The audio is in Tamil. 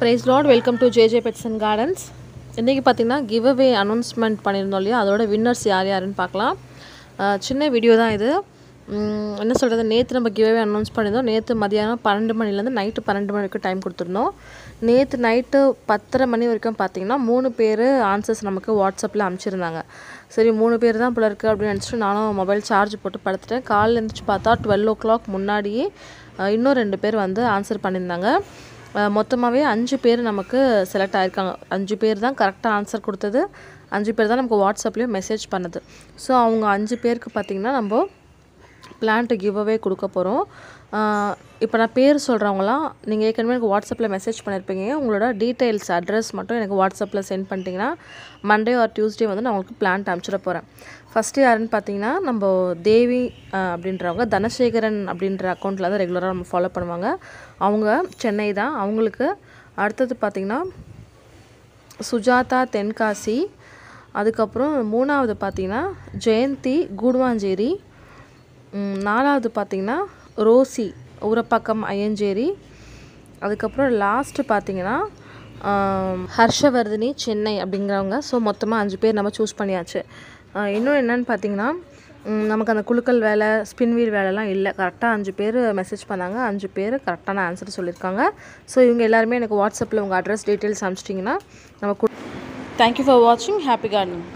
Praise Lord, welcome to JJ Pets and Gardens. இன்றைக்கி பார்த்திங்கன்னா கிவ் அவே அனௌன்ஸ்மெண்ட் பண்ணியிருந்தோம் இல்லையா, அதோட வின்னர்ஸ் யாருன்னு பார்க்கலாம். சின்ன வீடியோ தான் இது. என்ன சொல்கிறது, நேற்று நம்ம கிவ் அவே அனௌன்ஸ் பண்ணியிருந்தோம். நேற்று மதியானம் 12 மணிலேருந்து நைட்டு 12 மணி வரைக்கும் டைம் கொடுத்துருந்தோம். நேற்று நைட்டு 10:30 மணி வரைக்கும் பார்த்திங்கன்னா 3 பேர் ஆன்சர்ஸ் நமக்கு வாட்ஸ்அப்பில் அனுப்பிச்சிருந்தாங்க. சரி 3 பேர் தான் போல இருக்குது அப்படின்னு நினச்சிட்டு நானும் மொபைல் சார்ஜ் போட்டு படுத்துட்டேன். காலையில் எழுந்திரிச்சு பார்த்தா 12 o'clock முன்னாடியே இன்னும் 2 பேர் வந்து ஆன்சர் பண்ணியிருந்தாங்க. மொத்தமாகவே 5 பேர் நமக்கு செலக்ட் ஆகிருக்காங்க. 5 பேர் தான் கரெக்டாக ஆன்சர் கொடுத்தது. 5 பேர் தான் நமக்கு வாட்ஸ்அப்லேயும் மெசேஜ் பண்ணது. ஸோ அவங்க 5 பேருக்கு பார்த்திங்கன்னா நம்ம பிளான்ட் கிவ் அவே கொடுக்க போகிறோம். இப்போ நான் பேர் சொல்கிறவங்களாம் நீங்கள் ஏற்கனவே எனக்கு வாட்ஸ்அப்பில் மெசேஜ் பண்ணியிருப்பீங்க. உங்களோட டீட்டெயில்ஸ் அட்ரஸ் மட்டும் எனக்கு வாட்ஸ்அப்பில் சென்ட் பண்ணிட்டீங்கன்னா மண்டே ஆர் டியூஸ்டே வந்து நான் உங்களுக்கு பிளான்ட் அனுப்பிச்சிட போகிறேன். ஃபஸ்ட்டு யாருன்னு பார்த்தீங்கன்னா நம்ம தேவி அப்படின்றவங்க தனசேகரன் அப்படின்ற அக்கௌண்ட்டில் தான் ரெகுலராக நம்ம ஃபாலோ பண்ணுவாங்க. அவங்க சென்னை தான். அவங்களுக்கு அடுத்தது பார்த்திங்கன்னா சுஜாதா தென்காசி. அதுக்கப்புறம் 3வது பார்த்திங்கன்னா ஜெயந்தி கூடுவாஞ்சேரி. 4வது பார்த்திங்கன்னா ரோசி ஊரப்பாக்கம் ஐயஞ்சேரி. அதுக்கப்புறம் லாஸ்ட்டு பார்த்திங்கன்னா ஹர்ஷவர்தினி சென்னை அப்படிங்கிறவங்க. ஸோ மொத்தமாக 5 பேர் நம்ம சூஸ் பண்ணியாச்சு. இன்னும் என்னென்னு பார்த்திங்கன்னா நமக்கு அந்த குலுக்கல் வேலை ஸ்பின் வீல் வேலைலாம் இல்லை. கரெக்டாக 5 பேர் மெசேஜ் பண்ணாங்க. 5 பேர் கரெக்டான ஆன்சர் சொல்லியிருக்காங்க. ஸோ இவங்க எல்லாருமே எனக்கு வாட்ஸ்அப்பில் உங்கள் அட்ரஸ் டீட்டெயில்ஸ் அனுப்பிச்சிட்டிங்கன்னா நம்ம தேங்க்யூ ஃபார் வாட்சிங். Happy gardening.